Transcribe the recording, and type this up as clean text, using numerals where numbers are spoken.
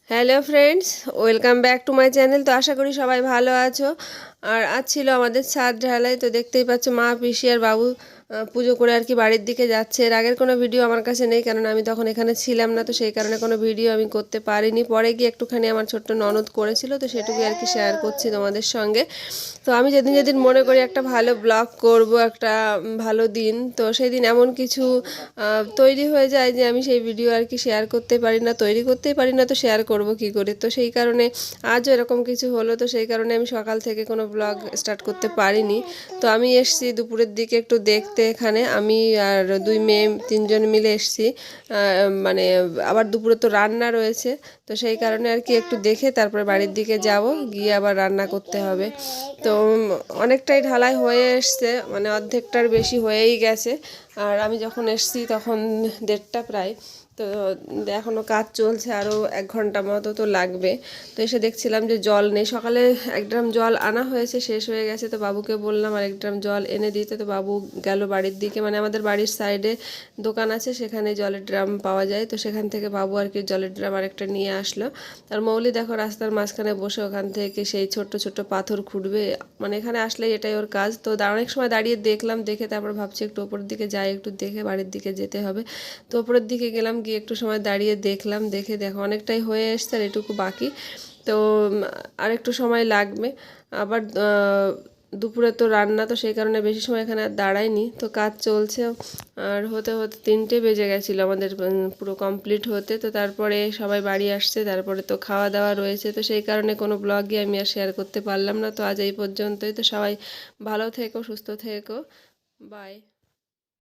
Hello friends, welcome back to my channel. তো আশা করি সবাই ভালো আছো। আর আজ ছিল আমাদের ছাদ ঢালাই। তো দেখতেই পাচ্ছ মা, পিসি আর বাবু পুজো করে আর কি বাড়ির দিকে যাচ্ছে। এর আগের কোনো ভিডিও আমার কাছে নেই, কারণ আমি তখন এখানে ছিলাম না। তো সেই কারণে কোনো ভিডিও আমি করতে পারিনি। পরে গিয়ে একটুখানি আমার ছোট্ট ননদ করেছিল, তো সেটুকুই আর কি শেয়ার করছি তোমাদের সঙ্গে। তো আমি যেদিন যেদিন মনে করি একটা ভালো ব্লগ করব, একটা ভালো দিন, তো সেই দিন এমন কিছু তৈরি হয়ে যায় যে আমি সেই ভিডিও আর কি শেয়ার করতে পারি না, তৈরি করতেই পারি না। তো শেয়ার করব কি করে? তো সেই কারণে আজও এরকম কিছু হলো। তো সেই কারণে আমি সকাল থেকে কোনো ব্লগ স্টার্ট করতে পারিনি। তো আমি এসছি দুপুরের দিকে একটু দেখতে। এখানে আমি আর দুই মেয়ে তিনজন মিলে এসছি। মানে আবার দুপুরে তো রান্না রয়েছে, তো সেই কারণে আর কি একটু দেখে তারপরে বাড়ির দিকে যাব, গিয়ে আবার রান্না করতে হবে। তো অনেকটাই ঢালাই হয়ে এসছে, মানে অর্ধেকটার বেশি হয়েই গেছে। আর আমি যখন এসছি তখন 1:30 প্রায়। তো এখনও কাজ চলছে, আরও 1 ঘন্টা মতো তো লাগবে। তো এসে দেখছিলাম যে জল নেই। সকালে 1 ড্রাম জল আনা হয়েছে, শেষ হয়ে গেছে। তো বাবুকে বললাম আর 1 ড্রাম জল এনে দিতে। তো বাবু গেল বাড়ির দিকে, মানে আমাদের বাড়ির সাইডে দোকান আছে, সেখানে জলের ড্রাম পাওয়া যায়। তো সেখান থেকে বাবু আর কি জলের ড্রাম আরেকটা নিয়ে আসলো। আর মৌলি দেখো রাস্তার মাঝখানে বসে ওখান থেকে সেই ছোট্ট ছোট্ট পাথর খুঁড়বে। মানে এখানে আসলে এটাই ওর কাজ। তো অনেক সময় দাঁড়িয়ে দেখলাম, দেখে তারপর ভাবছি একটু ওপরের দিকে যাই, একটু দেখে বাড়ির দিকে যেতে হবে। তো ওপরের দিকে গেলাম, গিয়ে একটু সময় দাঁড়িয়ে দেখলাম, দেখে দেখো অনেকটাই হয়ে এসছে আর এটুকু বাকি। তো আর একটু সময় লাগবে। আবার দুপুরে তো রান্না, তো সেই কারণে বেশি সময় এখানে আর দাঁড়ায়নি। তো কাজ চলছে, আর হতে হতে 3টে বেজে গেছিলো আমাদের পুরো কমপ্লিট হতে। তো তারপরে সবাই বাড়ি আসছে, তারপরে তো খাওয়া দাওয়া রয়েছে। তো সেই কারণে কোনো ব্লগই আমি আর শেয়ার করতে পারলাম না। তো আজ এই পর্যন্তই। তো সবাই ভালো থেকো, সুস্থ থেকো, বাই।